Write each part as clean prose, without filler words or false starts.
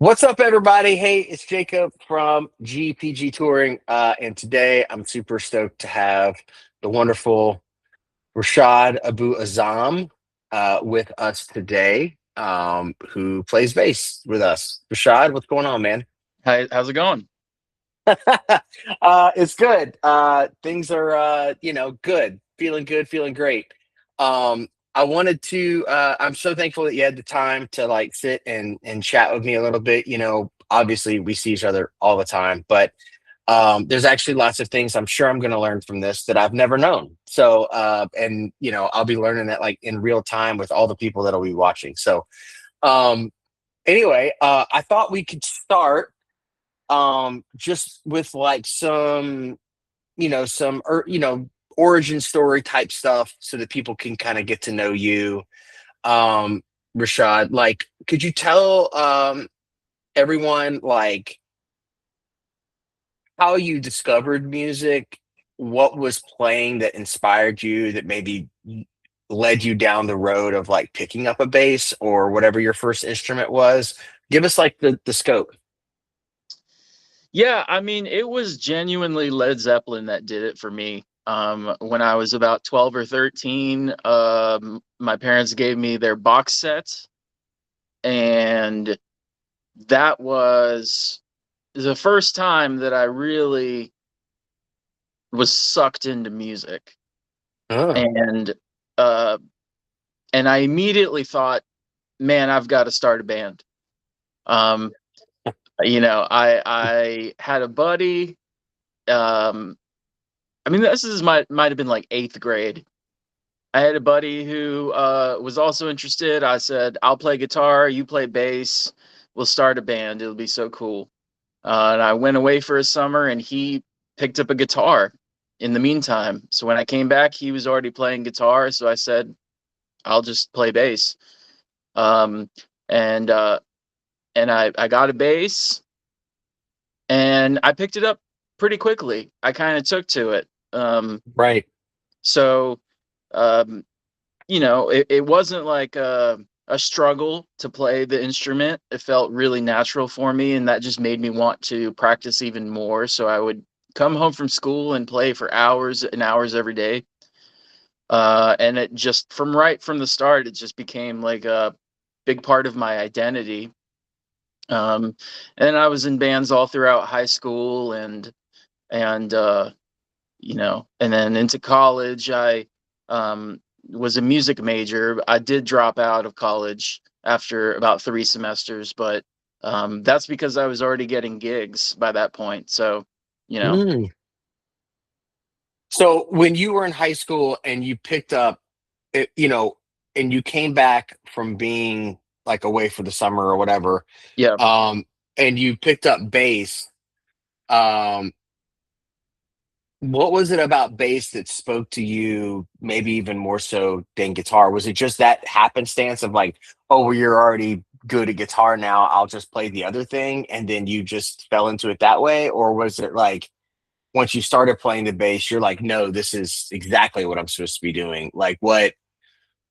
What's up, everybody? Hey, it's Jacob from GPG Touring, and today I'm super stoked to have the wonderful Rashad Abu-Azzam with us today, who plays bass with us. Rashad, what's going on, man? Hi, how's it going? It's good. Things are, good. Feeling good, feeling great. I wanted to. I'm so thankful that you had the time to like sit and chat with me a little bit. Obviously we see each other all the time, but there's actually lots of things I'm sure I'm going to learn from this that I've never known. So, and I'll be learning that like in real time with all the people that'll be watching. So, um, anyway, I thought we could start just with like some origin story type stuff so that people can kind of get to know you. um Rashad, like, could you tell everyone like how you discovered music, what was playing that inspired you, that maybe led you down the road of like picking up a bass or whatever your first instrument was? Give us like the scope. Yeah, I mean, it was genuinely Led Zeppelin that did it for me. When I was about 12 or 13, my parents gave me their box set, and that was the first time that I really was sucked into music. Oh, And uh, and I immediately thought, man, I've got to start a band. Um, I had a buddy. Um, I mean, this is might have been like eighth grade. I had a buddy who was also interested. I said, "I'll play guitar, you play bass. We'll start a band. It'll be so cool." And I went away for a summer, and he picked up a guitar in the meantime. So when I came back, he was already playing guitar. So I said, "I'll just play bass." Um, and I got a bass, and I picked it up pretty quickly. I kind of took to it. right. So um, it wasn't like a struggle to play the instrument. It felt really natural for me, and that just made me want to practice even more. So I would come home from school and play for hours and hours every day. And it just right from the start, it just became like a big part of my identity. Um, and I was in bands all throughout high school and and then into college. I was a music major. I did drop out of college after about 3 semesters, but that's because I was already getting gigs by that point. So, you know, Mm. So when you were in high school and you picked up, it, and you came back from being like away for the summer or whatever, yeah. um, and you picked up bass, um, what was it about bass that spoke to you, maybe even more so than guitar? Was it just that happenstance of like, oh, well, you're already good at guitar now, I'll just play the other thing, and then you just fell into it that way? Or was it like once you started playing the bass, you're like, no, this is exactly what I'm supposed to be doing? Like, what?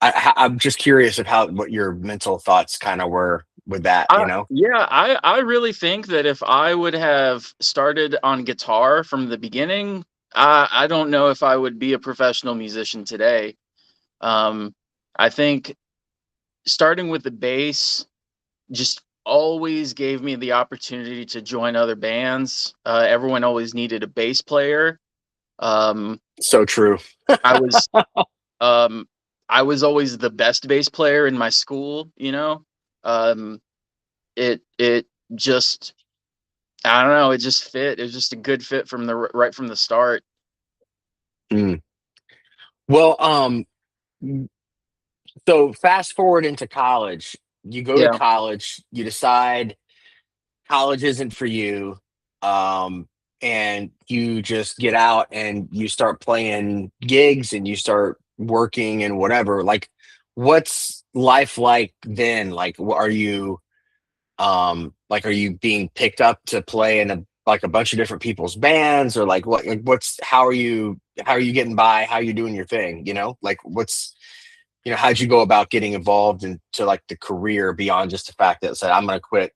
I'm just curious of how what your mental thoughts kind of were with that, you know? I really think that if I would have started on guitar from the beginning, I don't know if I would be a professional musician today. Um, I think starting with the bass just always gave me the opportunity to join other bands. Everyone always needed a bass player. Um, So true. I was um, I was always the best bass player in my school. Um, it just I don't know. It just fit. It was just a good fit from the right from the start. Mm. Well, so fast forward into college, you go to Yeah. college, you decide college isn't for you, um, and you just get out and you start playing gigs and you start working and whatever. Like, what's life like then? Like, are you being picked up to play in a bunch of different people's bands, or like what, like what's how are you getting by, how you doing your thing, like what's, how'd you go about getting involved into like the career beyond just the fact that said I'm gonna quit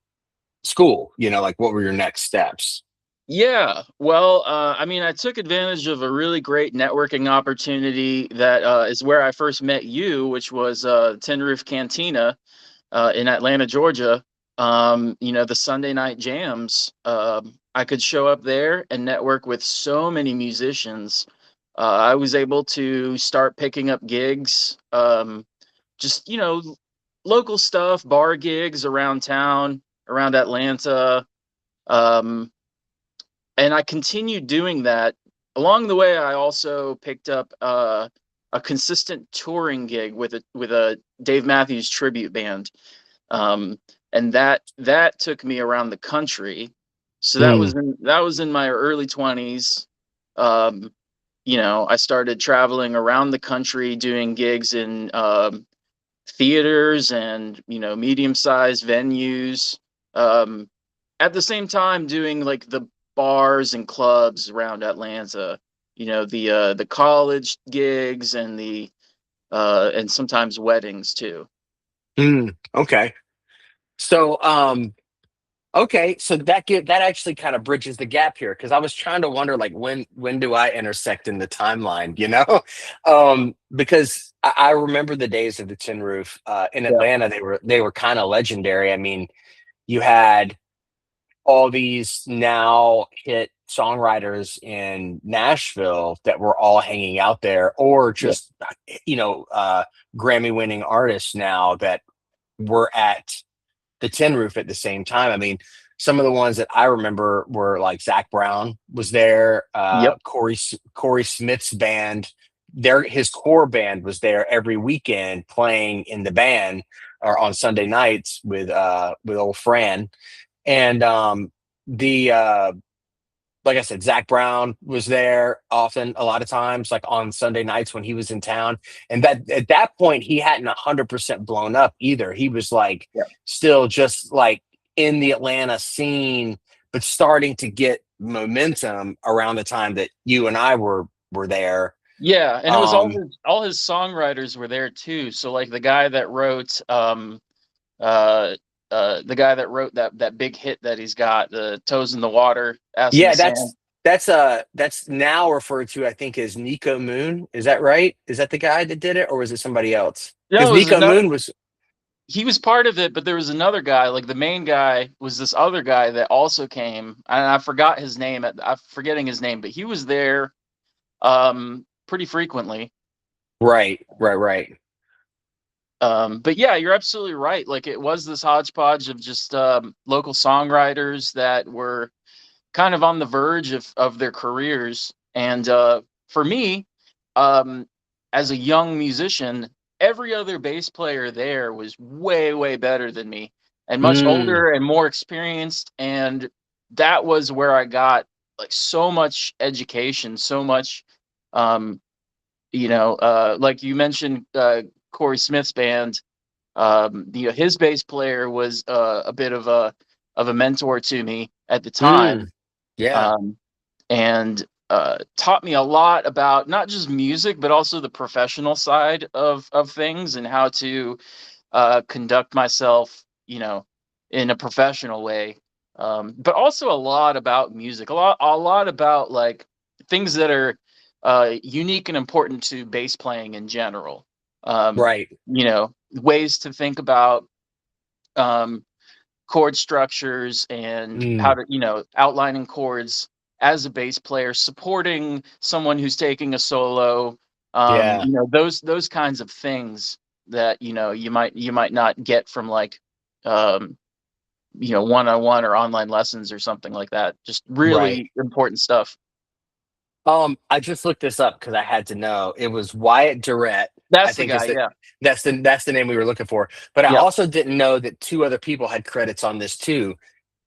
school? Like what were your next steps? Yeah. Well, I mean, I took advantage of a really great networking opportunity that is where I first met you, which was Tin Roof Cantina in Atlanta, Georgia. The Sunday night jams. I could show up there and network with so many musicians. I was able to start picking up gigs, just local stuff, bar gigs around town, around Atlanta. Um, and I continued doing that. Along the way, I also picked up a consistent touring gig with a Dave Matthews tribute band, um, and that took me around the country. So Mm, that was in my early 20s. Um, I started traveling around the country doing gigs in theaters and medium-sized venues. Um, at the same time, doing like the bars and clubs around Atlanta. The college gigs and the and sometimes weddings too. okay. So, okay, so that actually kind of bridges the gap here because I was trying to wonder like when do I intersect in the timeline, because I remember the days of the Tin Roof in Yeah. Atlanta. They were kind of legendary. I mean, you had all these now hit songwriters in Nashville that were all hanging out there, or Yeah. just you know uh, Grammy winning artists now that were at the Tin Roof at the same time. I mean, some of the ones that I remember were like Zach Brown was there, Yep. Corey Smith's band. His core band was there every weekend playing in the band or on Sunday nights with old Fran. And the like I said, Zach Brown was there often, a lot of times, like on Sunday nights when he was in town. And that at that point, he hadn't 100% blown up either. He was like Yeah. still just like in the Atlanta scene, but starting to get momentum around the time that you and I were there. Yeah, and it was Um, all his songwriters were there too. So like uh the guy that wrote that big hit that he's got, the Toes in the Water, Ass in the yeah, Sand. that's now referred to, I think, as Nico Moon. Is that right? Is that the guy that did it, or was it somebody else? Because No, it was Nico another Moon was he was part of it, but there was another guy, like the main guy was this other guy that also came, and I forgot his name. I'm forgetting his name, but he was there pretty frequently. right, right, right. But yeah, you're absolutely right. Like it was this hodgepodge of just local songwriters that were kind of on the verge of their careers. And for me, um, as a young musician, every other bass player there was way, way better than me and much Mm, older and more experienced. And that was where I got like so much education, so much, um, like you mentioned, Corey Smith's band. His bass player was a bit of a mentor to me at the time, mm, yeah, um, and taught me a lot about not just music but also the professional side of things and how to conduct myself, in a professional way. But also a lot about music, a lot about like things that are unique and important to bass playing in general. right. Ways to think about um, chord structures and how Mm, to, outlining chords as a bass player, supporting someone who's taking a solo, yeah. those kinds of things that, you might not get from like, um, one-on-one or online lessons or something like that. Just Right. really important stuff. I just looked this up because I had to know. It was Wyatt Durrett, I That's the think is guy. the Yeah. that's the name we were looking for. But I Yeah. also didn't know that two other people had credits on this too,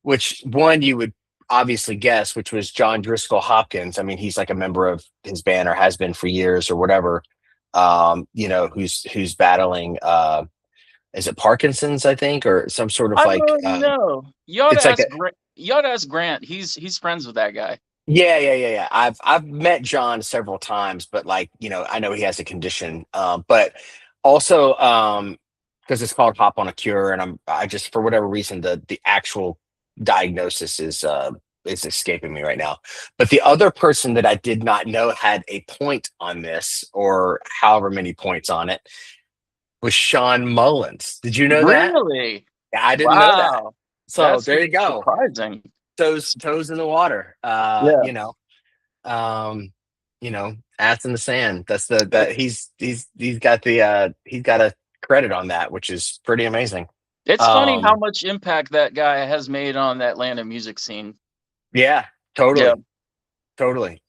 which one you would obviously guess, which was John Driscoll Hopkins. I mean, he's like a member of his band or has been for years or whatever. Who's battling is it Parkinson's, I think, or some sort of I like don't know. You ought to it's like a ask Grant. You ought to ask Grant. He's friends with that guy. yeah, yeah, yeah, yeah. I've met John several times, but like, I know he has a condition. But also because it's called Hop on a Cure, and I just for whatever reason the actual diagnosis is escaping me right now. But the other person that I did not know had a point on this, or however many points on it, was Sean Mullins. Did you know that? Really? Yeah, I didn't know that. Wow. So That's there you go. surprising. Toes in the water. Yeah. Um, ass in the sand. That's the It, that he's got a credit on that, which is pretty amazing. it's funny how Um, much impact that guy has made on the Atlanta music scene. yeah, Yeah. totally, totally.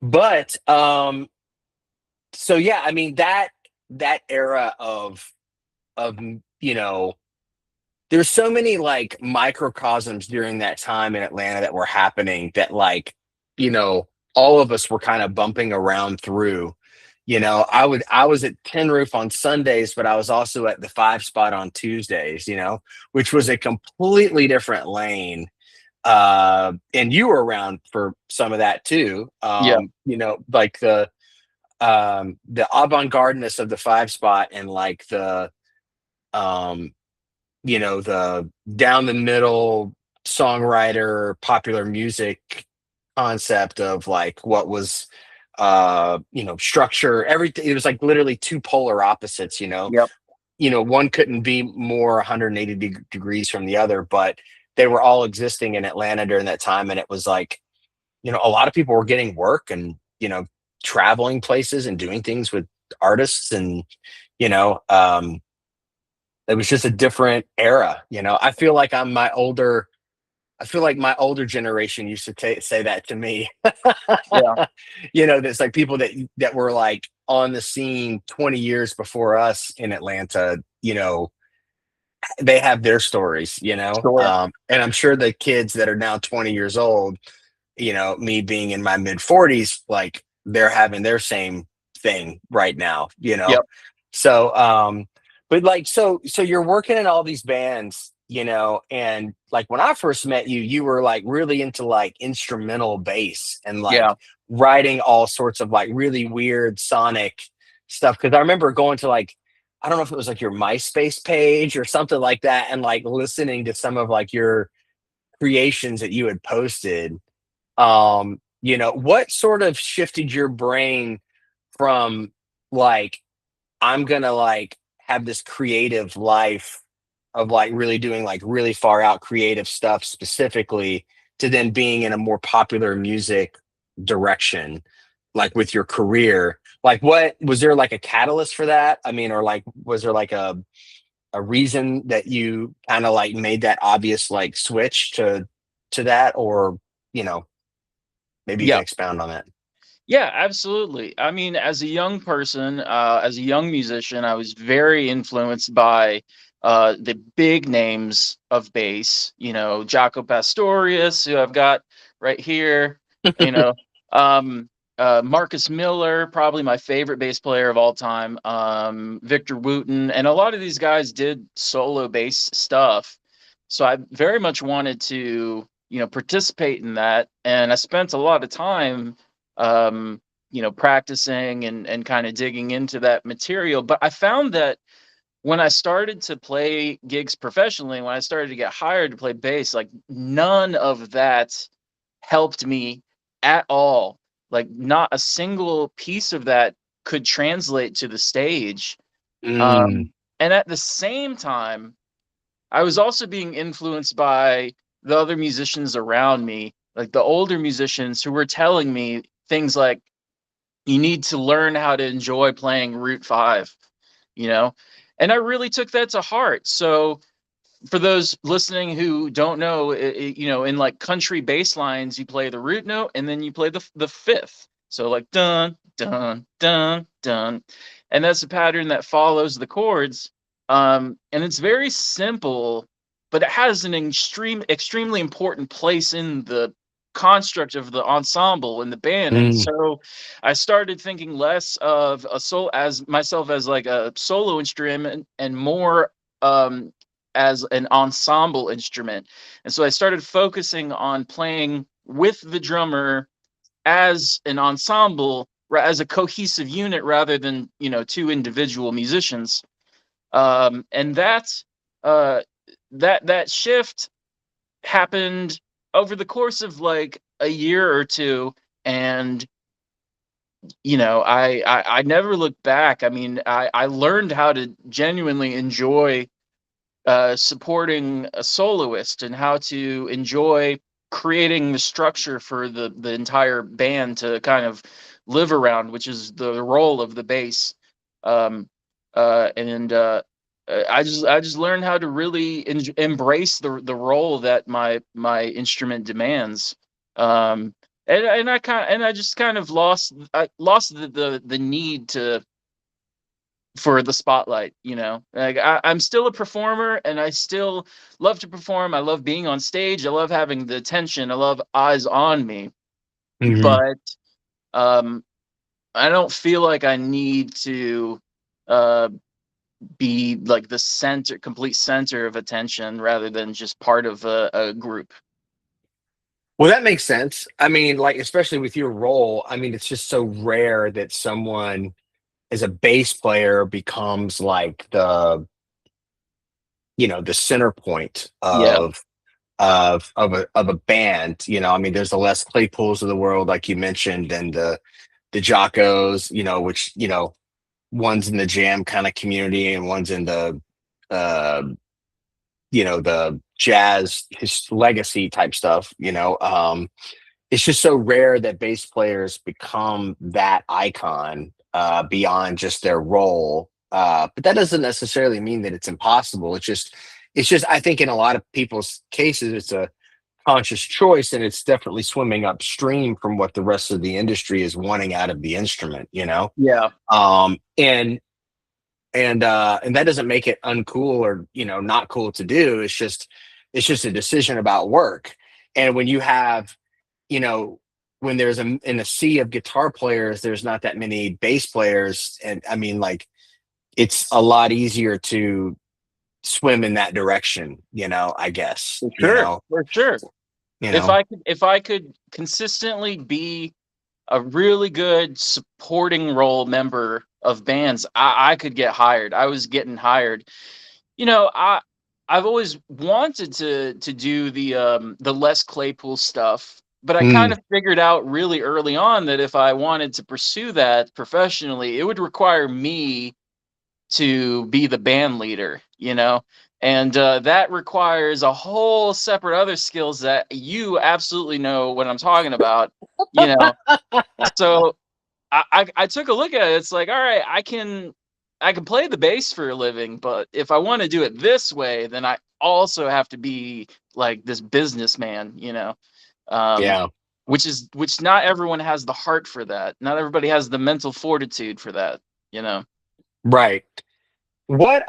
But so yeah, I mean that era of there's so many like microcosms during that time in Atlanta that were happening that like, you know, all of us were kind of bumping around through. I was at Tin Roof on Sundays, but I was also at the Five Spot on Tuesdays, which was a completely different lane. And you were around for some of that too. Yeah. Like the avant-gardeness of the Five Spot, and like um the down the middle songwriter popular music concept of like what was structure. Everything, it was like literally two polar opposites. Yep. One couldn't be more 180 degrees from the other, but they were all existing in Atlanta during that time. And it was like, a lot of people were getting work and traveling places and doing things with artists. And you know um it was just a different era. I feel like my older generation used to say that to me. Yeah. There's like people that were like on the scene 20 years before us in Atlanta. They have their stories. Sure. And I'm sure the kids that are now 20 years old, me being in my mid 40s, like they're having their same thing right now. Yep. So, but like, so you're working in all these bands, and like when I first met you, you were like really into like instrumental bass and like Yeah. writing all sorts of like really weird sonic stuff. Cause I remember going to like, I don't know if it was like your MySpace page or something like that, and like listening to some of like your creations that you had posted. What sort of shifted your brain from like, I'm gonna like have this creative life of like really doing like really far out creative stuff specifically, to then being in a more popular music direction, like with your career? Like, what was there like a catalyst for that? I mean, or like, was there like a reason that you kind of like made that obvious like switch to that? Or, you know, maybe you can Yeah. expound on that. Yeah, absolutely. I mean, as a young person, as a young musician, I was very influenced by the big names of bass. Jaco Pastorius, who I've got right here. You know, um, Marcus Miller, probably my favorite bass player of all time. Victor Wooten, and a lot of these guys did solo bass stuff. So I very much wanted to, participate in that, and I spent a lot of time um, practicing and kind of digging into that material. But I found that when I started to play gigs professionally, when I started to get hired to play bass, like none of that helped me at all. Like not a single piece of that could translate to the stage. Mm, Um, and at the same time, I was also being influenced by the other musicians around me, like the older musicians who were telling me things like, you need to learn how to enjoy playing Route 5, you know? And I really took that to heart. So for those listening who don't know, in like country bass lines, you play the root note and then you play the fifth. So like dun dun dun dun, and that's a pattern that follows the chords. And it's very simple, but it has an extremely important place in the construct of the ensemble and the band. And mm, so I started thinking less of a soul as myself as like a solo instrument and more um as an ensemble instrument. And so I started focusing on playing with the drummer as an ensemble, as a cohesive unit rather than, two individual musicians. And uh, that shift. happened over the course of like a year or two, and I never looked back. I mean, I learned how to genuinely enjoy supporting a soloist and how to enjoy creating the structure for the entire band to kind of live around, which is the role of the bass. Um, and I just learned how to really embrace the role that my instrument demands. Um, and I just kind of lost the need to for the spotlight. Like I'm still a performer, and I still love to perform. I love being on stage. I love having the attention. I love eyes on me. Hmm. But um I don't feel like I need to uh be like the complete center of attention, rather than just part of a group. Well, that makes sense. I mean, like, especially with your role, I mean, it's just so rare that someone as a bass player becomes like the center point Yeah. of a band. I mean, there's the Les Claypools of the world, like you mentioned, and the Jockos, which, one's in the jam kind of community and one's in uh the jazz his legacy type stuff. It's just so rare that bass players become that icon beyond just their role. But that doesn't necessarily mean that it's impossible. It's just I think in a lot of people's cases it's a conscious choice, and it's definitely swimming upstream from what the rest of the industry is wanting out of the instrument. Yeah. And that doesn't make it uncool or not cool to do. It's just a decision about work. And when you have you know when there's in a sea of guitar players, there's not that many bass players, and I mean, like, it's a lot easier to swim in that direction, I guess. For sure. For sure. you If know I could if I could consistently be a really good supporting role member of bands, I could get hired. I was getting hired. I've always wanted to do the Les Claypool stuff, but I kind Mm, of figured out really early on that if I wanted to pursue that professionally, it would require me to be the band leader, and that requires a whole separate other skills that you absolutely know what I'm talking about, you know. So I took a look at it. It's like, all right, I can play the bass for a living, but if I want to do it this way, then I also have to be like this businessman, um, yeah. which not everyone has the heart for that. Not everybody has the mental fortitude for that, you know. Right. What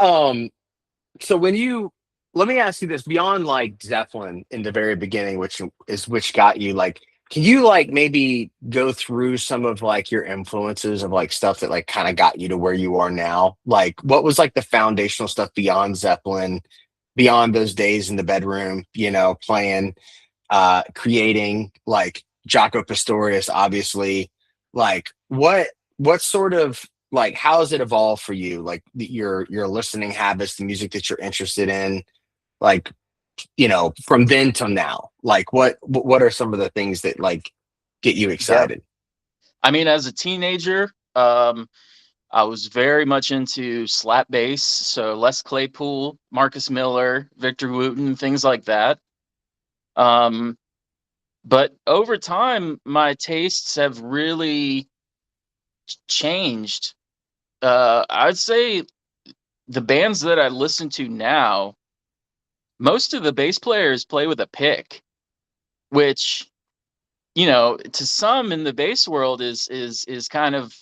so when you let me ask you this, beyond like Zeppelin in the very beginning, which got you, like, can you like maybe go through some of like your influences of like stuff that like kind of got you to where you are now? Like, what was like the foundational stuff beyond Zeppelin, beyond those days in the bedroom, playing, creating, like Jaco Pastorius, obviously. Like, what sort of, like, how has it evolved for you? Like, your listening habits, the music that you're interested in, like, from then till now. Like, what are some of the things that like get you Yeah. excited? I mean, as a teenager, I was very much into slap bass, so Les Claypool, Marcus Miller, Victor Wooten, things like that. Um, but over time, my tastes have really changed. I'd say the bands that I listen to now, most of the bass players play with a pick, which, to some in the bass world is kind of,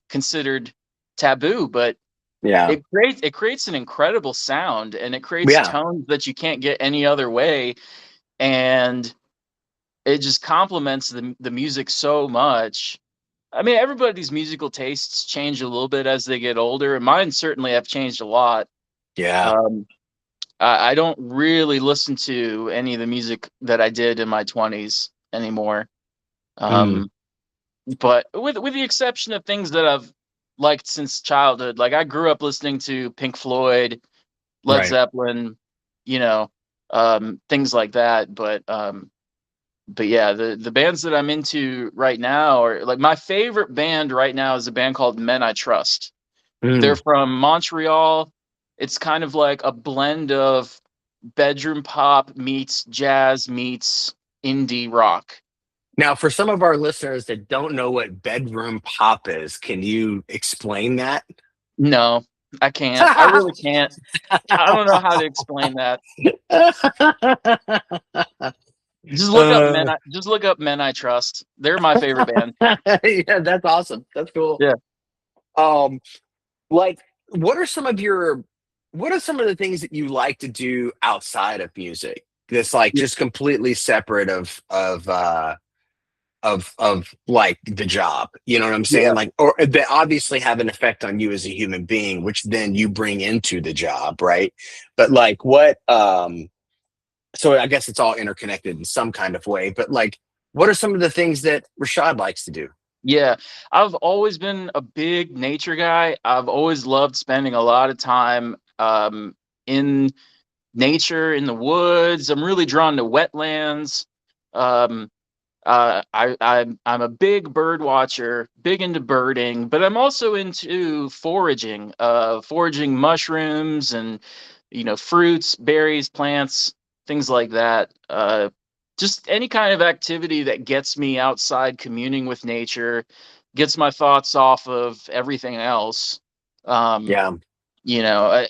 considered taboo, but Yeah. it creates an incredible sound, and it creates Yeah. tones that you can't get any other way, and it just complements the music so much. I mean, everybody's musical tastes change a little bit as they get older, and mine certainly have changed a lot. Yeah. Um, I don't really listen to any of the music that I did in my 20s anymore. Mm, Um, but with the exception of things that I've liked since childhood, like I grew up listening to Pink Floyd, Led right. Zeppelin, you know. things like that. But yeah, the bands that I'm into right now are like my favorite band right now is a band called Men I Trust. They're Mm. from Montreal. It's kind of like a blend of bedroom pop meets jazz meets indie rock. Now, for some of our listeners that don't know what bedroom pop is, can you explain that? No, I can't. I really can't. I don't know how to explain that. Just look up Men I Trust. They're my favorite band. Yeah, that's awesome. That's cool. Yeah. Um, like, what are some of your, what are some of the things that you like to do outside of music? That's like Yeah. just completely separate of like the job. You know what I'm saying? Yeah. Like, or that obviously have an effect on you as a human being, which then you bring into the job, right? But like, what? So I guess it's all interconnected in some kind of way. But like, what are some of the things that Rashad likes to do? Yeah. I've always been a big nature guy. I've always loved spending a lot of time in nature, in the woods. I'm really drawn to wetlands. Um, I'm a big bird watcher, big into birding, but I'm also into foraging, foraging mushrooms and fruits, berries, plants, things like that. Just any kind of activity that gets me outside, communing with nature, gets my thoughts off of everything else. Um, Yeah.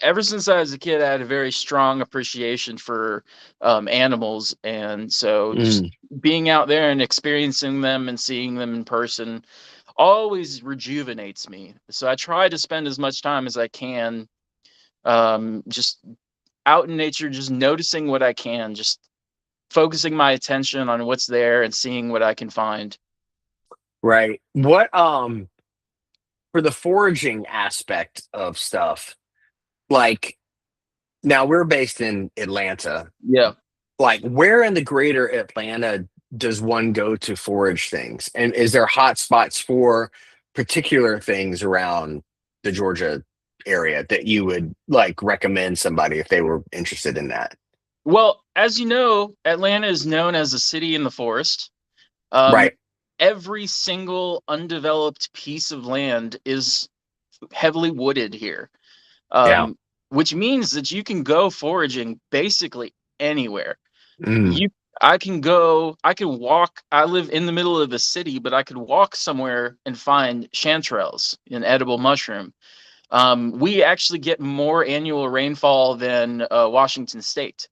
Ever since I was a kid, I had a very strong appreciation for animals, and so just Mm, being out there and experiencing them and seeing them in person always rejuvenates me. So I try to spend as much time as I can, just out in nature, just noticing what I can, just focusing my attention on what's there and seeing what I can find. right. What for the foraging aspect of stuff, like now we're based in Atlanta. Yeah. Like where in the greater Atlanta does one go to forage things? And is there hot spots for particular things around the Georgia area that you would like recommend somebody if they were interested in that? Well, as you know, Atlanta is known as a city in the forest. Um, Right. every single undeveloped piece of land is heavily wooded here, Yeah. um, which means that you can go foraging basically anywhere. Mm. You, I can go, I can walk. I live in the middle of the city, but I could walk somewhere and find chanterelles, an edible mushroom. We actually get more annual rainfall than Washington State.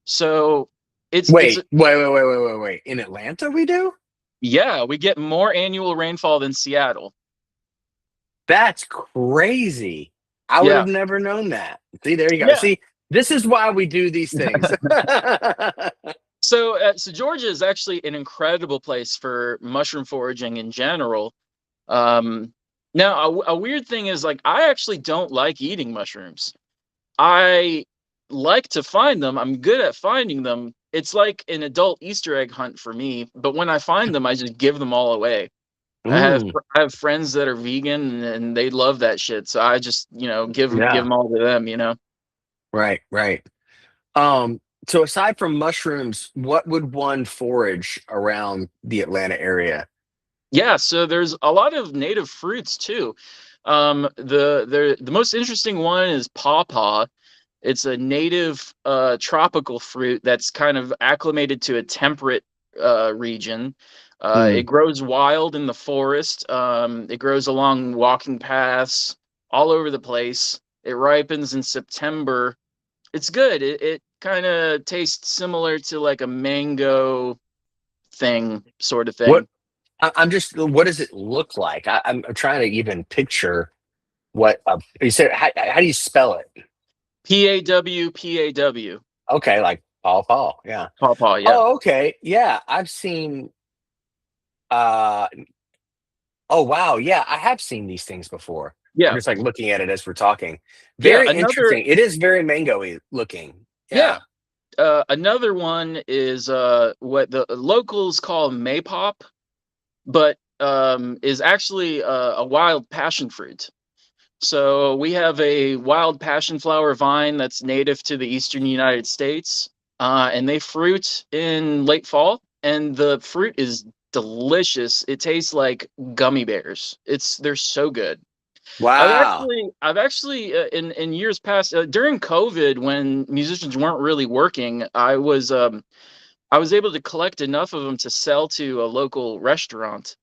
So it's Wait. In Atlanta, we do? yeah, we get more annual rainfall than Seattle. That's crazy. I would Yeah. have never known that. See, there you go. Yeah. See, this is why we do these things. So Georgia is actually an incredible place for mushroom foraging in general. Um, now, a weird thing is like I actually don't like eating mushrooms. I like to find them. I'm good at finding them. It's like an adult Easter egg hunt for me. But when I find them, I just give them all away. Mm, I have friends that are vegan and they love that shit. So I just give yeah, them all to them. right. Um, so aside from mushrooms, what would one forage around the Atlanta area? Yeah, so there's a lot of native fruits too. The most interesting one is pawpaw. It's a native tropical fruit that's kind of acclimated to a temperate region. It Mm. grows wild in the forest. It grows along walking paths all over the place. It ripens in September. It's good. It kind of tastes similar to like a mango thing, sort of What thing. I'm just, what does it look like? I'm trying to even picture what you said. How do you spell it? Paw. Okay, like Paul, yeah. Pawpaw, yeah. Oh, okay, yeah. I've seen. Uh, oh wow, yeah, I have seen these things before. I'm Yeah. just like looking at it as we're talking. Yeah, Very interesting. It is very mango-y looking. yeah. Yeah. Another one is what the locals call maypop, but is actually a wild passion fruit. So we have a wild passion flower vine that's native to the eastern United States. and they fruit in late fall, and the fruit is delicious. It tastes like gummy bears. They're so good. Wow. I've actually in years past during COVID when musicians weren't really working, I was able to collect enough of them to sell to a local restaurant.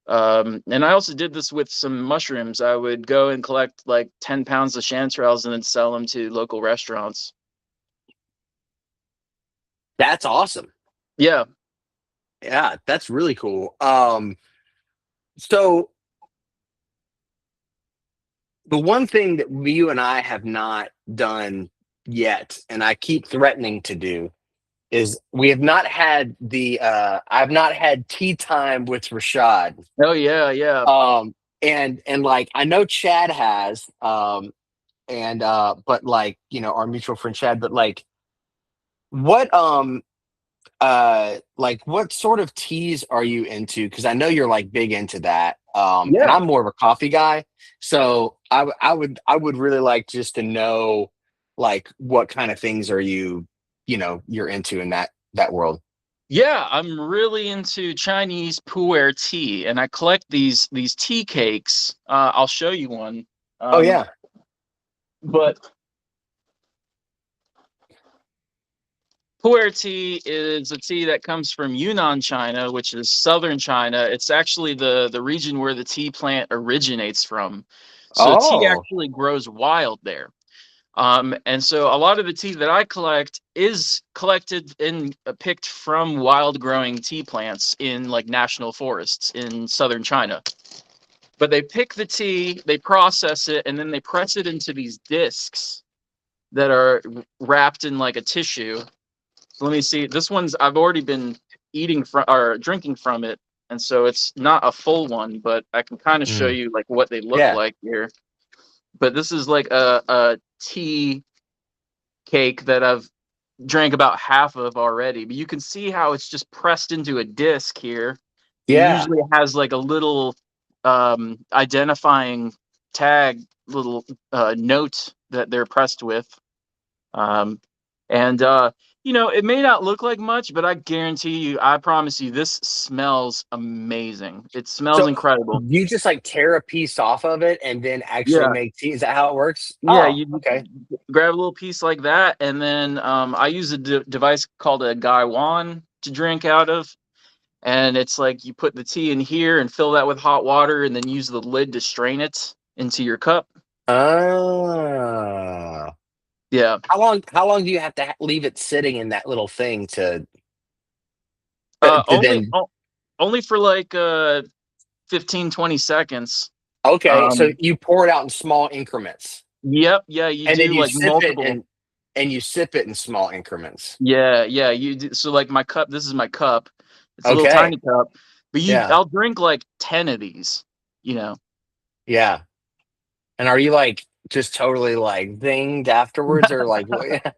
And I also did this with some mushrooms. I would go and collect like 10 pounds of chanterelles and then sell them to local restaurants. That's awesome. Yeah. Yeah, that's really cool. So the one thing that you and I have not done yet, and I keep threatening to do, is we have not had the I've not had tea time with Rashad. Oh yeah, yeah. And like I know Chad has, and but like, our mutual friend Chad, but what like what sort of teas are you into? Because I know you're like big into that. And Yeah. I'm more of a coffee guy, so I would really like just to know like what kind of things are you're into in that world. Yeah, I'm really into Chinese pu'er tea, and I collect these tea cakes. I'll show you one. Oh Um, yeah. but pu'er tea is a tea that comes from Yunnan, China, which is southern China. It's actually the region where the tea plant originates from. So tea Oh. actually grows wild there. And so a lot of the tea that I collect is collected and picked from wild growing tea plants in like national forests in southern China. But they pick the tea, they process it, and then they press it into these discs that are wrapped in like a tissue. So let me see. This one's I've already been eating from or drinking from it, and so it's not a full one, but I can kind of show Mm. you like what they look Yeah. like here. But this is like a tea cake that I've drank about half of already. But you can see how it's just pressed into a disc here, and Yeah. usually it has like a little identifying tag, little note that they're pressed with. Um, and it may not look like much, but I guarantee you, I promise you, this smells amazing. It smells So incredible. you just like tear a piece off of it and then actually Yeah, make tea? Is that how it works? yeah. Oh, You okay. grab a little piece like that, and then I use a device called a gaiwan to drink out of. And it's like you put the tea in here and fill that with hot water, and then use the lid to strain it into your cup. Ah. Yeah. How long do you have to leave it sitting in that little thing Uh, to only then? o- only for like 15, 20 seconds. Okay, so Um, you pour it out in small increments, yep, yeah, you and then do you like sip it multiple. and you sip it in small increments. Yeah, yeah, you do. So like my cup, this is my cup. It's a little Okay. tiny cup, but Yeah. I'll drink like 10 of these, you know. Yeah. And are you like just totally like zinged afterwards, or like what?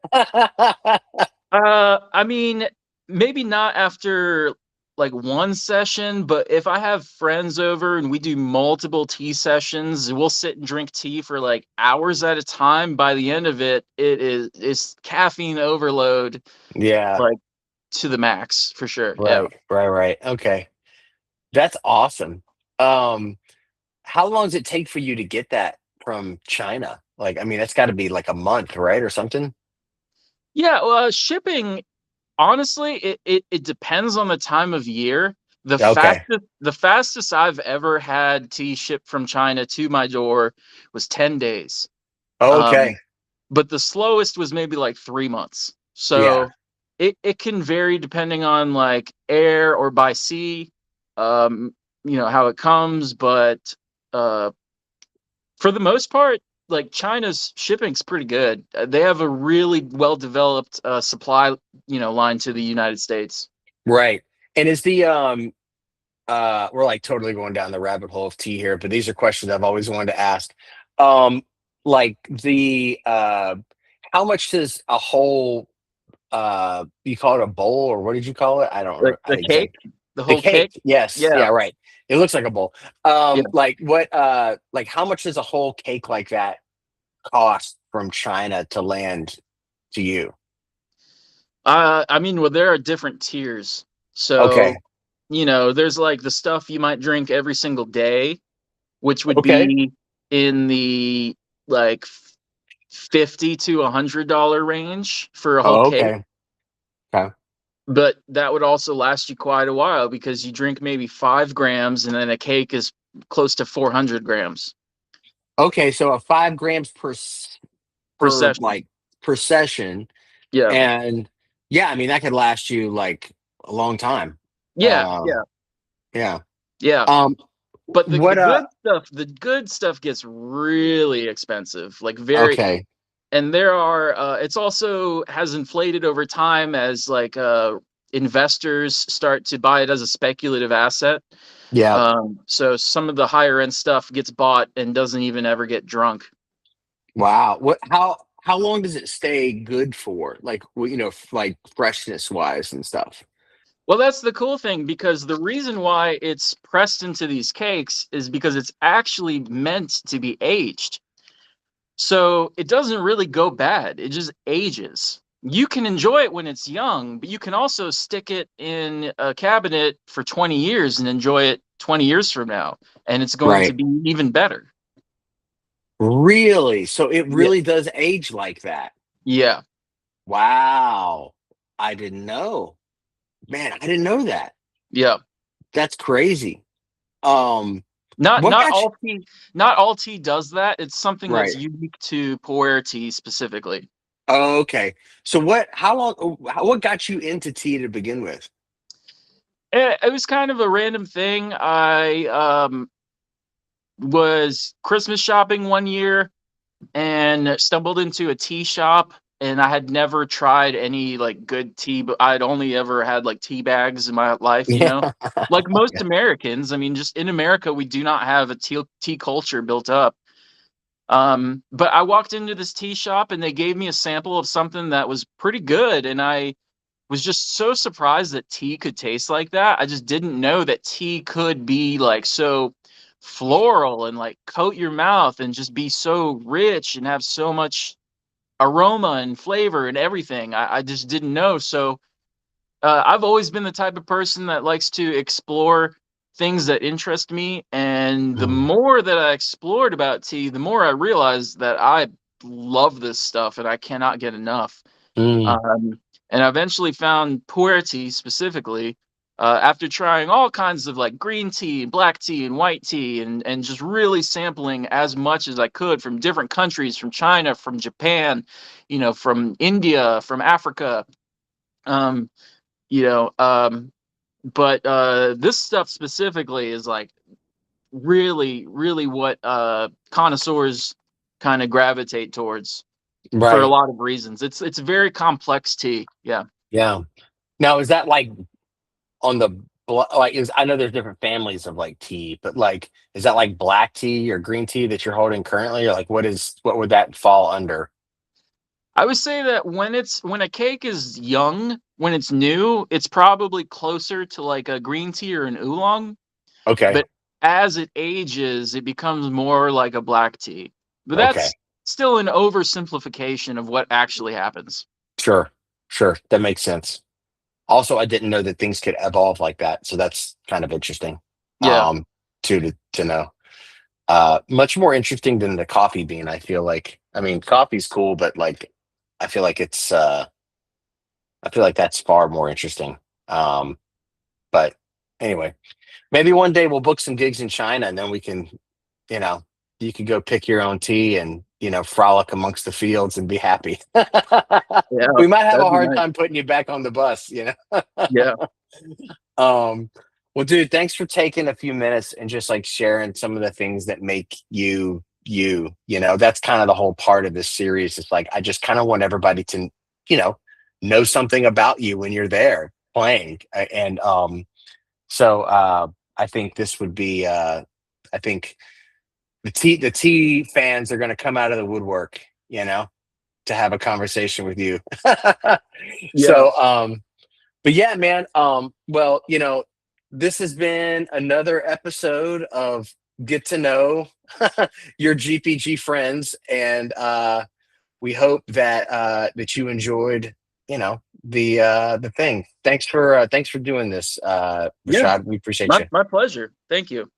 I mean, maybe not after like one session, but if I have friends over and we do multiple tea sessions, we'll sit and drink tea for like hours at a time. By the end of it, it's caffeine overload, Yeah. like to the max for sure. Yeah. Right. Right. Right. Okay. That's awesome. Um, how long does it take for you to get that from China? Like, I mean, that's got to be like a month, right, or something? Yeah, well, shipping, honestly, it depends on the time of year. Okay. The fastest I've ever had tea shipped from China to my door was 10 days. Okay. Um, but the slowest was maybe like 3 months. Yeah. So it can vary depending on like air or by sea, um, how it comes. But uh, for the most part, like China's shipping's pretty good. They have a really well developed supply, line to the United States. Right. And is the we're like totally going down the rabbit hole of tea here, but these are questions I've always wanted to ask. Um, like the how much does a whole you call it a bowl, or what did you call it? I don't Like remember. I the think it's cake, like the the whole cake. cake. Yes. Yeah, Yeah, right. It looks like a bowl. yeah. Like what like how much does a whole cake like that cost from China to land to you? I mean, well, there are different tiers. So, Okay. there's like the stuff you might drink every single day, which would Okay. be in the like 50 to $100 range for a whole Oh, cake. okay. Okay. But that would also last you quite a while because you drink maybe 5 grams and then a cake is close to 400 grams Okay. So a 5 grams per per session. like per session, Yeah. and yeah, I mean that could last you like a long time. Yeah. Um, Yeah. yeah. Yeah. Um, But the what? good stuff gets really expensive, like very. Okay. And there are it's also has inflated over time as like investors start to buy it as a speculative asset. Yeah. So some of the higher end stuff gets bought and doesn't even ever get drunk. Wow. What? How long does it stay good for? Like, like freshness wise and stuff. Well, that's the cool thing because the reason why it's pressed into these cakes is because it's actually meant to be aged. So it doesn't really go bad. It just ages. You can enjoy it when it's young, but you can also stick it in a cabinet for 20 years and enjoy it 20 years from now. And it's going to Right. be even better. Really? So it Yeah. really does age like that. Yeah. Wow. I didn't know. Man, I didn't know that. Yeah. That's crazy. Um, Not what not got you all tea not all tea does that. It's something that's right? unique to pu'er tea specifically. Oh, okay. So what got you into tea to begin with? It was kind of a random thing. I was Christmas shopping one year and stumbled into a tea shop, and I had never tried any like good tea, but I'd only ever had like tea bags in my life, Yeah. like most Yeah. Americans. I mean, just in America we do not have a tea culture built up. But I walked into this tea shop and they gave me a sample of something that was pretty good, and I was just so surprised that tea could taste like that. I just didn't know that tea could be like so floral and like coat your mouth and just be so rich and have so much aroma and flavor and everything. I just didn't know. So I've always been the type of person that likes to explore things that interest me. And the Mm. more that I explored about tea, the more I realized that I love this stuff and I cannot get enough. Mm. Um, and I eventually found pu'er tea specifically after trying all kinds of like green tea, black tea, and white tea, and just really sampling as much as I could from different countries, from China, from Japan, from India, from Africa. Um, you know, um, but this stuff specifically is like really, really what connoisseurs kind of gravitate towards for a Right. lot of reasons. It's very complex tea. Yeah. Yeah. Now, is that like on the like is I know there's different families of like tea, but like is that like black tea or green tea that you're holding currently, or like what would that fall under? I would say that when a cake is young, when it's new, it's probably closer to like a green tea or an oolong. Okay. But as it ages, it becomes more like a black tea. But Okay. that's still an oversimplification of what actually happens. Sure. Sure. That makes sense. Also, I didn't know that things could evolve like that, so that's kind of interesting. Yeah. To know. Much more interesting than the coffee bean, I feel like. I mean, coffee's cool, but like I feel like I feel like that's far more interesting. Um, but anyway, maybe one day we'll book some gigs in China and then we can, you know, you can go pick your own tea and, frolic amongst the fields and be happy. Yeah. We might have a That'd be hard nice. time putting you back on the bus. Yeah. Um, well, dude, thanks for taking a few minutes and just like sharing some of the things that make you you. That's kind of the whole part of this series. It's like I just kind of want everybody to, you know, know something about you when you're there playing. And so I think this would be I think the T fans are gonna come out of the woodwork, to have a conversation with you. Yeah. So but yeah, man. Well, this has been another episode of Get to Know Your GPG Friends, and we hope that you enjoyed the thing. Thanks for doing this, Yeah, Rashad. We appreciate you. my pleasure. Thank you.